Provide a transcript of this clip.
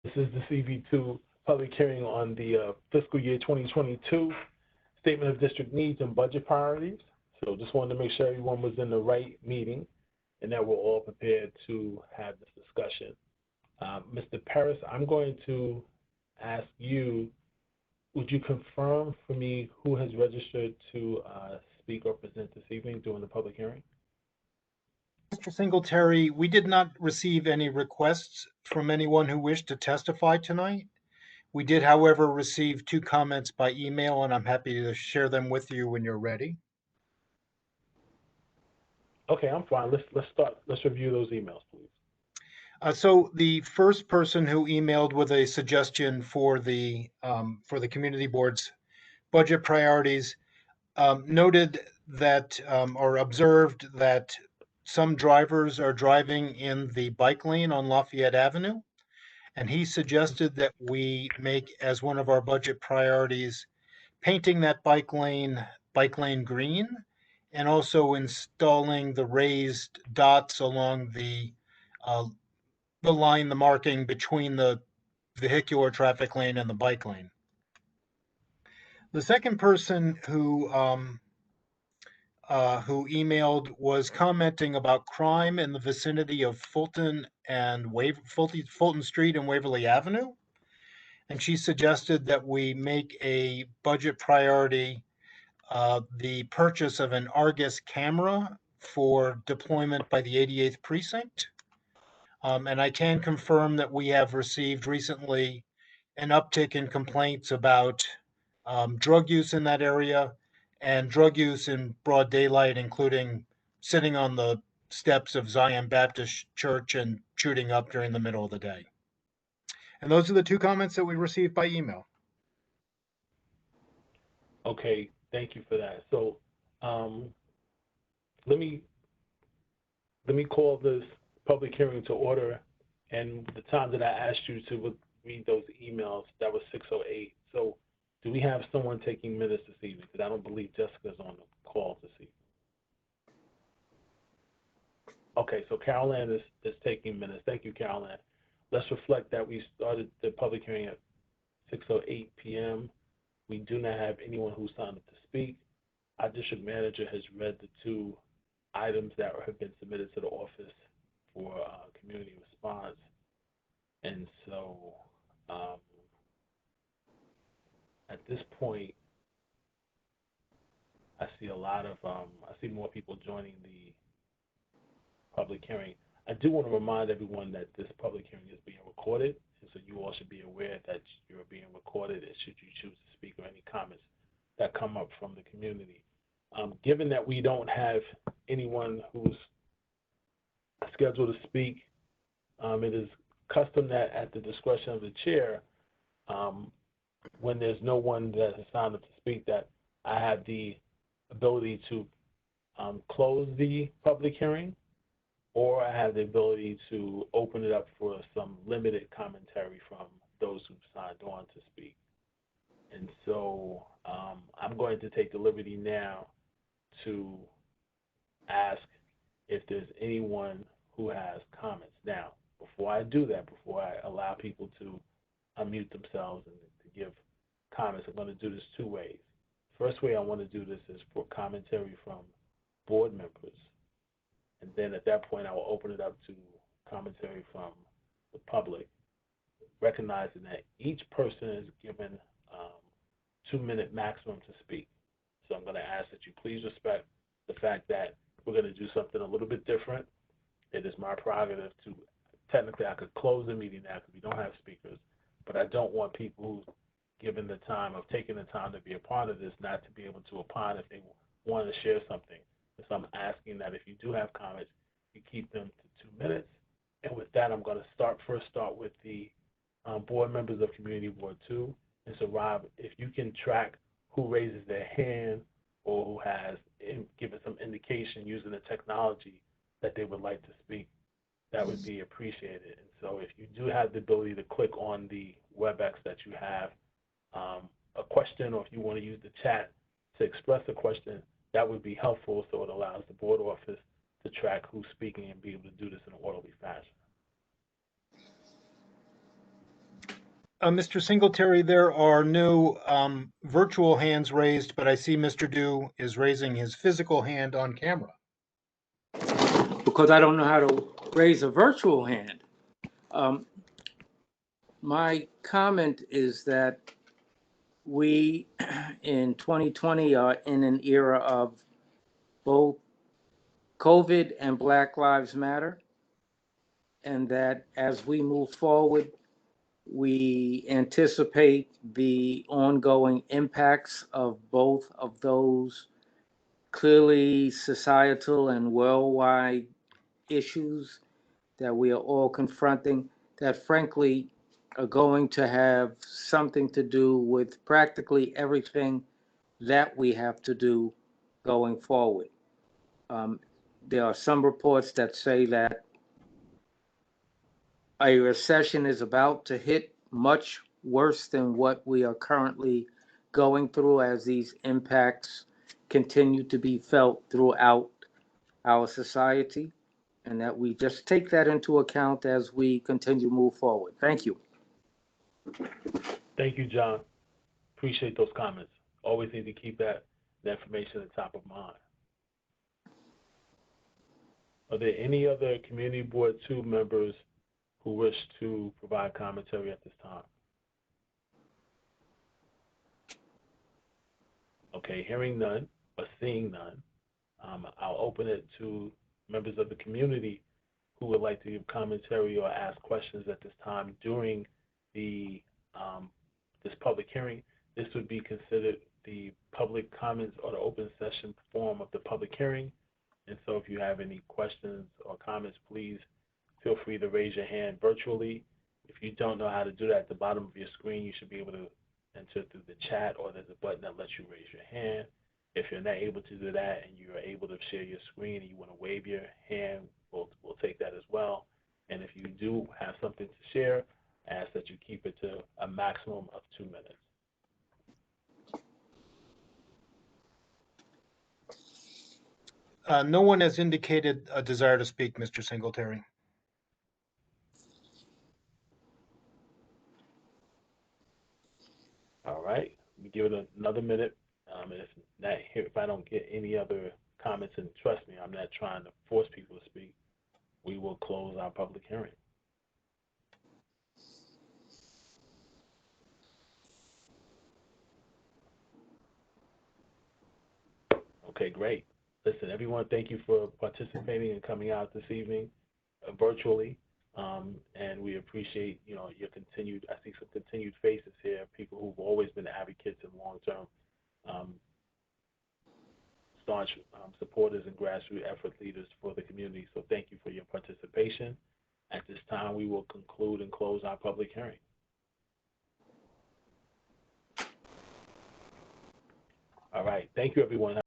This is the CB2 public hearing on the fiscal year 2022 Statement of District Needs and Budget Priorities. So just wanted to make sure everyone was in the right meeting and that we're all prepared to have this discussion. Mr. Paris, I'm going to ask you, would you confirm for me who has registered to speak or present this evening during the public hearing? Mr. Singletary, we did not receive any requests from anyone who wished to testify tonight. We did, however, receive 2 comments by email, and I'm happy to share them with you when you're ready. Okay, I'm fine. Let's review those emails, please. So the first person who emailed with a suggestion for the community board's budget priorities noted that or observed that some drivers are driving in the bike lane on Lafayette Avenue, and he suggested that we make as one of our budget priorities painting that bike lane green, and also installing the raised dots along the line, the marking between the vehicular traffic lane and the bike lane. The second person who emailed was commenting about crime in the vicinity of Fulton Street and Waverly Avenue. And she suggested that we make a budget priority the purchase of an Argus camera for deployment by the 88th Precinct. And I can confirm that we have received recently an uptick in complaints about drug use in that area and drug use in broad daylight, including sitting on the steps of Zion Baptist Church and shooting up during the middle of the day. And those are the 2 comments that we received by email. Okay, thank you for that. So let me call this public hearing to order, and the time that I asked you to read those emails, that was 6:08. So do we have someone taking minutes this evening? Because I don't believe Jessica's on the call this evening. Okay, so Carol Ann is taking minutes. Thank you, Carol Ann. Let's reflect that we started the public hearing at 6:08 p.m. We do not have anyone who signed up to speak. Our district manager has read the 2 items that have been submitted to the office for community response. And so at this point, I see a lot of, I see more people joining the public hearing. I do want to remind everyone that this public hearing is being recorded, and so you all should be aware that you're being recorded, and should you choose to speak or any comments that come up from the community. Given that we don't have anyone who's scheduled to speak, it is custom that at the discretion of the chair, when there's no one that has signed up to speak, that I have the ability to close the public hearing, or I have the ability to open it up for some limited commentary from those who've signed on to speak. And so I'm going to take the liberty now to ask if there's anyone who has comments. Now, before I do that, before I allow people to unmute themselves and to give comments, I'm going to do this 2 ways. First way I want to do this is for commentary from board members. And then at that point, I will open it up to commentary from the public, recognizing that each person is given 2-minute maximum to speak. So I'm going to ask that you please respect the fact that we're going to do something a little bit different. It is my prerogative to, technically I could close the meeting now because we don't have speakers, but I don't want people who've given the time of taking the time to be a part of this not to be able to opine if they want to share something. So I'm asking that if you do have comments, you keep them to 2 minutes. And with that, I'm going to start with the board members of Community Board 2. And so, Rob, if you can track who raises their hand or who has given some indication using the technology that they would like to speak, that would be appreciated. And so if you do have the ability to click on the Webex that you have a question, or if you want to use the chat to express a question, that would be helpful, so it allows the board office to track who's speaking and be able to do this in an orderly fashion. Mr. Singletary, there are no virtual hands raised, but I see Mr. Dew is raising his physical hand on camera. Because I don't know how to raise a virtual hand. My comment is that we in 2020 are in an era of both COVID and Black Lives Matter, and that as we move forward, we anticipate the ongoing impacts of both of those clearly societal and worldwide issues that we are all confronting that frankly are going to have something to do with practically everything that we have to do going forward. There are some reports that say that a recession is about to hit much worse than what we are currently going through as these impacts continue to be felt throughout our society, and that we just take that into account as we continue to move forward. Thank you. Thank you, John. Appreciate those comments. Always need to keep that information at the top of mind. Are there any other Community Board 2 members who wish to provide commentary at this time? Okay, hearing none or seeing none, I'll open it to members of the community who would like to give commentary or ask questions at this time during the this public hearing. This would be considered the public comments or the open session form of the public hearing. And so if you have any questions or comments, please feel free to raise your hand virtually. If you don't know how to do that, at the bottom of your screen, you should be able to enter through the chat, or there's a button that lets you raise your hand. If you're not able to do that and you are able to share your screen and you want to wave your hand, we'll take that as well. And if you do have something to share, ask that you keep it to a maximum of 2 minutes. No one has indicated a desire to speak, Mr. Singletary. All right, let me give it another minute. If I don't get any other comments, and trust me, I'm not trying to force people to speak, we will close our public hearing. Okay, great. Listen, everyone, thank you for participating and coming out this evening virtually. And we appreciate, your continued, I see some continued faces here, people who've always been advocates and long-term staunch supporters and grassroots effort leaders for the community. So thank you for your participation. At this time, we will conclude and close our public hearing. All right, thank you, everyone.